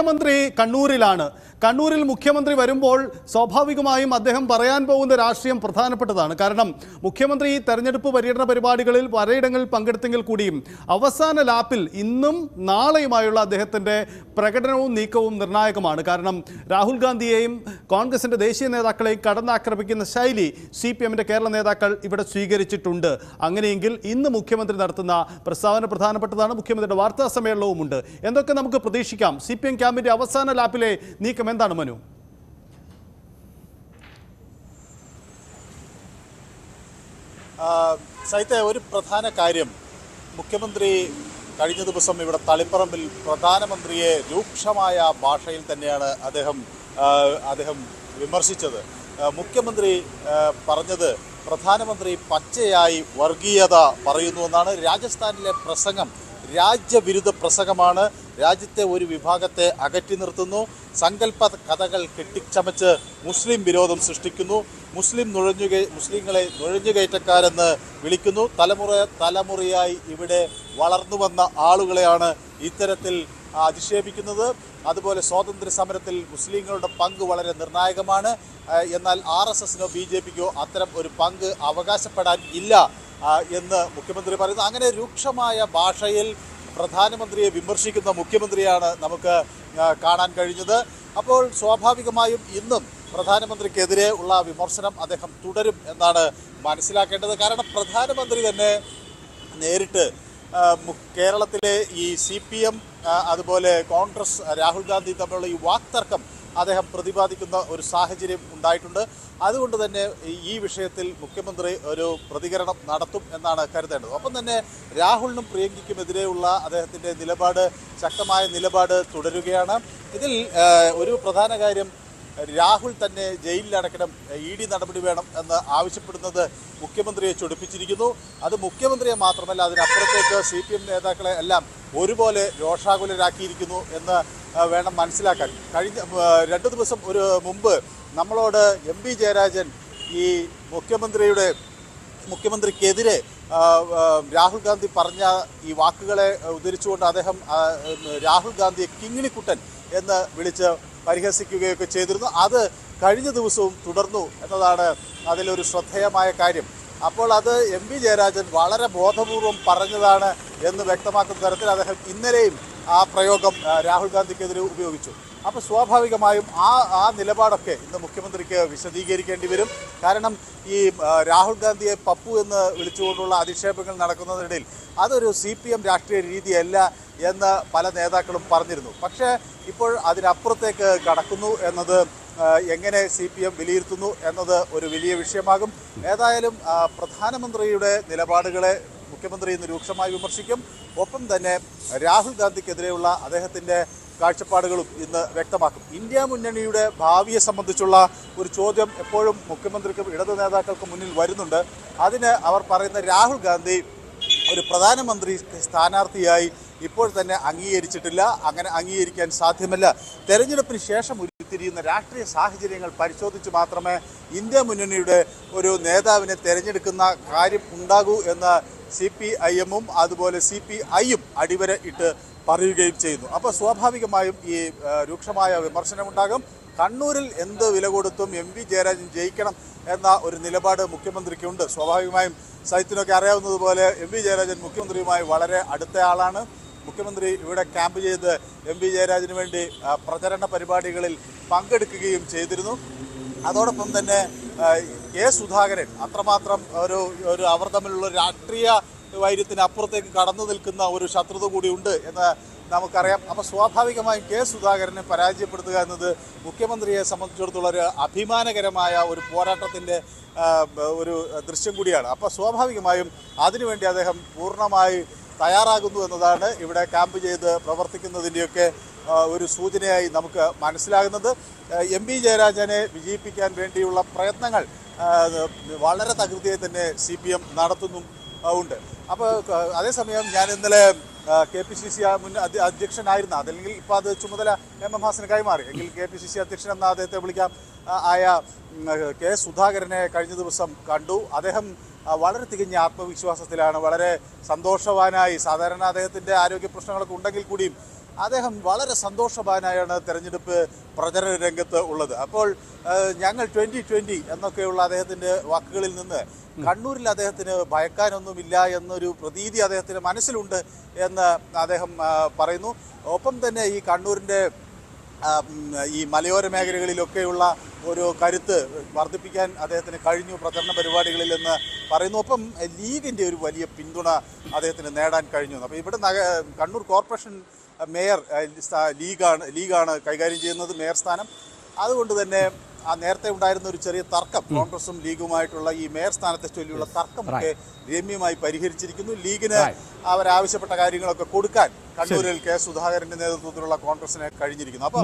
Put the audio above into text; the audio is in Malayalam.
മുഖ്യമന്ത്രി കണ്ണൂരിലാണ്. കണ്ണൂരിൽ മുഖ്യമന്ത്രി വരുമ്പോൾ സ്വാഭാവികമായും അദ്ദേഹം പറയാൻ പോകുന്ന രാഷ്ട്രീയം പ്രധാനപ്പെട്ടതാണ്. കാരണം മുഖ്യമന്ത്രി ഈ തെരഞ്ഞെടുപ്പ് പര്യടന പരിപാടികളിൽ പലയിടങ്ങളിൽ പങ്കെടുത്തെങ്കിൽ കൂടിയും അവസാന ലാപ്പിൽ ഇന്നും നാളെയുമായുള്ള അദ്ദേഹത്തിൻ്റെ പ്രകടനവും നീക്കവും നിർണായകമാണ്. കാരണം രാഹുൽ ഗാന്ധിയെയും കോൺഗ്രസിൻ്റെ ദേശീയ നേതാക്കളെയും കടന്നാക്രമിക്കുന്ന ശൈലി CPM-ന്റെ കേരള നേതാക്കൾ ഇവിടെ സ്വീകരിച്ചിട്ടുണ്ട്. അങ്ങനെയെങ്കിൽ ഇന്ന് മുഖ്യമന്ത്രി നടത്തുന്ന പ്രസ്താവന പ്രധാനപ്പെട്ടതാണ്. മുഖ്യമന്ത്രിയുടെ വാർത്താ സമ്മേളനവുമുണ്ട്. എന്തൊക്കെ നമുക്ക് പ്രതീക്ഷിക്കാം? CPM ക്യാമ്പിന്റെ അവസാന ലാപ്പിലെ നീക്കം എന്താണ് മനു? സൈത്തെ, ഒരു പ്രധാന കാര്യം, മുഖ്യമന്ത്രി കഴിഞ്ഞ ദിവസം ഇവിടെ തളിപ്പറമ്പിൽ പ്രധാനമന്ത്രിയെ രൂക്ഷമായ ഭാഷയിൽ തന്നെയാണ് അദ്ദേഹം വിമർശിച്ചത്. മുഖ്യമന്ത്രി പറഞ്ഞത് പ്രധാനമന്ത്രി പച്ചയായി വർഗീയത പറയുന്നുവെന്നാണ്. രാജസ്ഥാനിലെ പ്രസംഗം രാജ്യവിരുദ്ധ പ്രസംഗമാണ്. രാജ്യത്തെ ഒരു വിഭാഗത്തെ അകറ്റി നിർത്തുന്നു, സങ്കല്പ കഥകൾ കെട്ടിച്ചമച്ച് മുസ്ലിം വിരോധം സൃഷ്ടിക്കുന്നു, മുസ്ലിങ്ങളെ നുഴഞ്ഞുകയറ്റക്കാരെന്ന് വിളിക്കുന്നു. തലമുറയായി ഇവിടെ വളർന്നു വന്ന ആളുകളെയാണ് ഇത്തരത്തിൽ അധിക്ഷേപിക്കുന്നത്. അതുപോലെ സ്വാതന്ത്ര്യ സമരത്തിൽ മുസ്ലിങ്ങളുടെ പങ്ക് വളരെ നിർണായകമാണ്. എന്നാൽ RSS-നോ BJP-ക്കോ അത്തരം ഒരു പങ്ക് അവകാശപ്പെടാൻ ഇല്ല എന്ന് മുഖ്യമന്ത്രി പറയുന്നു. അങ്ങനെ രൂക്ഷമായ ഭാഷയിൽ പ്രധാനമന്ത്രിയെ വിമർശിക്കുന്ന മുഖ്യമന്ത്രിയാണ് നമുക്ക് കാണാൻ കഴിഞ്ഞത്. അപ്പോൾ സ്വാഭാവികമായും ഇന്നും പ്രധാനമന്ത്രിക്കെതിരെ ഉള്ള വിമർശനം അദ്ദേഹം തുടരും എന്നാണ് മനസ്സിലാക്കേണ്ടത്. കാരണം പ്രധാനമന്ത്രി തന്നെ നേരിട്ട് കേരളത്തിലെ ഈ CPM അതുപോലെ കോൺഗ്രസ് രാഹുൽ ഗാന്ധി തമ്മിലുള്ള ഈ വാക്തർക്കം അദ്ദേഹം പ്രതിപാദിക്കുന്ന ഒരു സാഹചര്യം ഉണ്ടായിട്ടുണ്ട്. അതുകൊണ്ട് തന്നെ ഈ വിഷയത്തിൽ മുഖ്യമന്ത്രി ഒരു പ്രതികരണം നടത്തും എന്നാണ് കരുതേണ്ടത്. ഒപ്പം തന്നെ രാഹുലിനും പ്രിയങ്കയ്ക്കുമെതിരെയുള്ള അദ്ദേഹത്തിൻ്റെ ശക്തമായ നിലപാട് തുടരുകയാണ്. ഇതിൽ ഒരു പ്രധാന കാര്യം, രാഹുൽ തന്നെ ജയിലിലടക്കണം, ED നടപടി വേണം എന്ന് ആവശ്യപ്പെടുന്നത് മുഖ്യമന്ത്രിയെ ചൊടിപ്പിച്ചിരിക്കുന്നു. അത് മുഖ്യമന്ത്രിയെ മാത്രമല്ല, അതിനപ്പുറത്തേക്ക് CPM നേതാക്കളെ എല്ലാം ഒരുപോലെ രോഷാകുലരാക്കിയിരിക്കുന്നു എന്ന് വേണം മനസ്സിലാക്കാൻ. കഴിഞ്ഞ 2 ദിവസം മുമ്പ് നമ്മളോട് MP ജയരാജൻ ഈ മുഖ്യമന്ത്രിക്കെതിരെ രാഹുൽ ഗാന്ധി പറഞ്ഞ ഈ വാക്കുകളെ ഉദ്ധരിച്ചുകൊണ്ട് അദ്ദേഹം രാഹുൽ ഗാന്ധിയെ കിങ്ങിണിക്കുട്ടൻ എന്ന് വിളിച്ച് പരിഹസിക്കുകയൊക്കെ ചെയ്തിരുന്നു. അത് കഴിഞ്ഞ ദിവസവും തുടർന്നു എന്നതാണ് അതിലൊരു ശ്രദ്ധേയമായ കാര്യം. അപ്പോൾ അത് MP ജയരാജൻ വളരെ ബോധപൂർവം പറഞ്ഞതാണ് എന്ന് വ്യക്തമാക്കുന്ന തരത്തിൽ അദ്ദേഹം ഇന്നലെയും ആ പ്രയോഗം രാഹുൽ ഗാന്ധിക്കെതിരെ ഉപയോഗിച്ചു. അപ്പോൾ സ്വാഭാവികമായും ആ നിലപാടൊക്കെ ഇന്ന് മുഖ്യമന്ത്രിക്ക് വിശദീകരിക്കേണ്ടി വരും. കാരണം ഈ രാഹുൽ ഗാന്ധിയെ പപ്പു എന്ന് വിളിച്ചുകൊണ്ടുള്ള അധിക്ഷേപങ്ങൾ നടക്കുന്നതിനിടയിൽ അതൊരു CPM രാഷ്ട്രീയ രീതിയല്ല എന്ന് പല നേതാക്കളും പറഞ്ഞിരുന്നു. പക്ഷേ ഇപ്പോൾ അതിനപ്പുറത്തേക്ക് കടക്കുന്നു എന്നത് എങ്ങനെ CPM വിലയിരുത്തുന്നു എന്നത് ഒരു വലിയ വിഷയമാകും. ഏതായാലും പ്രധാനമന്ത്രിയുടെ നിലപാടുകളെ മുഖ്യമന്ത്രി ഇന്ന് രൂക്ഷമായി വിമർശിക്കും. ഒപ്പം തന്നെ രാഹുൽ ഗാന്ധിക്കെതിരെയുള്ള അദ്ദേഹത്തിൻ്റെ കാഴ്ചപ്പാടുകളും ഇന്ന് വ്യക്തമാക്കും. ഇന്ത്യ മുന്നണിയുടെ ഭാവിയെ സംബന്ധിച്ചുള്ള ഒരു ചോദ്യം എപ്പോഴും മുഖ്യമന്ത്രിക്കും ഇടതു നേതാക്കൾക്കും മുന്നിൽ വരുന്നുണ്ട്. അതിന് അവർ പറയുന്ന രാഹുൽ ഗാന്ധി ഒരു പ്രധാനമന്ത്രി സ്ഥാനാർത്ഥിയായി ഇപ്പോൾ തന്നെ അംഗീകരിച്ചിട്ടില്ല, അങ്ങനെ അംഗീകരിക്കാൻ സാധ്യമല്ല. തെരഞ്ഞെടുപ്പിന് ശേഷം ഉരുത്തിരിയുന്ന രാഷ്ട്രീയ സാഹചര്യങ്ങൾ പരിശോധിച്ച് മാത്രമേ ഇന്ത്യ മുന്നണിയുടെ ഒരു നേതാവിനെ തിരഞ്ഞെടുക്കുന്ന കാര്യം ഉണ്ടാകൂ എന്ന് CPIM-ഉം അതുപോലെ CPI-യും അടിവര ഇട്ട് പറയുകയും ചെയ്യുന്നു. അപ്പോൾ സ്വാഭാവികമായും ഈ രൂക്ഷമായ വിമർശനമുണ്ടാകും. കണ്ണൂരിൽ എന്ത് വില കൊടുത്തും MP ജയരാജൻ ജയിക്കണം എന്ന ഒരു നിലപാട് മുഖ്യമന്ത്രിക്കുണ്ട്. സ്വാഭാവികമായും സൈത്തിനൊക്കെ അറിയാവുന്നതുപോലെ MP ജയരാജൻ മുഖ്യമന്ത്രിയുമായി വളരെ അടുത്ത ആളാണ്. മുഖ്യമന്ത്രി ഇവിടെ ക്യാമ്പ് ചെയ്ത് MP ജയരാജന് വേണ്ടി പ്രചരണ പരിപാടികളിൽ പങ്കെടുക്കുകയും ചെയ്തിരുന്നു. അതോടൊപ്പം തന്നെ സുധാകരൻ അത്രമാത്രം അവർ തമ്മിലുള്ള രാഷ്ട്രീയ വൈര്യത്തിന് അപ്പുറത്തേക്ക് കടന്നു നിൽക്കുന്ന ഒരു ശത്രുത കൂടിയുണ്ട് എന്ന് നമുക്കറിയാം. അപ്പോൾ സ്വാഭാവികമായും സുധാകരനെ പരാജയപ്പെടുത്തുക എന്നത് മുഖ്യമന്ത്രിയെ സംബന്ധിച്ചിടത്തോളം ഒരു അഭിമാനകരമായ ഒരു പോരാട്ടത്തിൻ്റെ ഒരു ദൃശ്യം കൂടിയാണ്. അപ്പോൾ സ്വാഭാവികമായും അതിനുവേണ്ടി അദ്ദേഹം പൂർണ്ണമായി തയ്യാറാകുന്നു എന്നതാണ് ഇവിടെ ക്യാമ്പ് ചെയ്ത് പ്രവർത്തിക്കുന്നതിൻ്റെയൊക്കെ ഒരു സൂചനയായി നമുക്ക് മനസ്സിലാകുന്നത്. MP ജയരാജനെ വിജയിപ്പിക്കാൻ വേണ്ടിയുള്ള പ്രയത്നങ്ങൾ വളരെ തകൃതിയായി തന്നെ CPM നടത്തുന്നും ഉണ്ട്. അപ്പോൾ അതേസമയം ഞാൻ ഇന്നലെ KPCC മുൻ അധ്യക്ഷനായിരുന്ന, അതല്ലെങ്കിൽ ഇപ്പോൾ അത് ചുമതല MM ഹാസന് കൈമാറി, എങ്കിൽ KPCC അധ്യക്ഷൻ എന്ന അദ്ദേഹത്തെ വിളിക്കാം ആയ സുധാകരനെ കഴിഞ്ഞ ദിവസം കണ്ടു. അദ്ദേഹം വളരെ തികഞ്ഞ ആത്മവിശ്വാസത്തിലാണ്, വളരെ സന്തോഷവാനായി. സാധാരണ അദ്ദേഹത്തിൻ്റെ ആരോഗ്യ പ്രശ്നങ്ങളൊക്കെ ഉണ്ടെങ്കിൽ കൂടിയും അദ്ദേഹം വളരെ സന്തോഷവാനായാണ് തെരഞ്ഞെടുപ്പ് പ്രചരണ രംഗത്ത് ഉള്ളത്. അപ്പോൾ ഞങ്ങൾ 2020 എന്നൊക്കെയുള്ള അദ്ദേഹത്തിൻ്റെ വാക്കുകളിൽ നിന്ന് കണ്ണൂരിൽ അദ്ദേഹത്തിന് ഭയക്കാനൊന്നുമില്ല എന്നൊരു പ്രതീതി അദ്ദേഹത്തിൻ്റെ മനസ്സിലുണ്ട് എന്ന് അദ്ദേഹം പറയുന്നു. ഒപ്പം തന്നെ ഈ കണ്ണൂരിൻ്റെ ഈ മലയോര മേഖലകളിലൊക്കെയുള്ള ഒരു കരുത്ത് വർദ്ധിപ്പിക്കാൻ അദ്ദേഹത്തിന് കഴിഞ്ഞു പ്രചരണ പരിപാടികളിൽ എന്ന് പറയുന്നു. ഒപ്പം ലീഗിൻ്റെ ഒരു വലിയ പിന്തുണ അദ്ദേഹത്തിന് നേടാൻ കഴിഞ്ഞു. അപ്പോൾ ഇവിടെ കണ്ണൂർ കോർപ്പറേഷൻ മേയർ ലീഗാണ് കൈകാര്യം ചെയ്യുന്നത് മേയർ സ്ഥാനം. അതുകൊണ്ട് തന്നെ ആ നേരത്തെ ഉണ്ടായിരുന്ന ഒരു ചെറിയ തർക്കം കോൺഗ്രസും ലീഗുമായിട്ടുള്ള ഈ മേയർ സ്ഥാനത്തെ ചൊല്ലിയുള്ള തർക്കമൊക്കെ രമ്യമായി പരിഹരിച്ചിരിക്കുന്നു. ലീഗിന് അവരാവശ്യപ്പെട്ട കാര്യങ്ങളൊക്കെ കൊടുക്കാൻ കണ്ണൂരിൽ കെ സുധാകരന്റെ നേതൃത്വത്തിലുള്ള കോൺഗ്രസിന് കഴിഞ്ഞിരിക്കുന്നു. അപ്പോൾ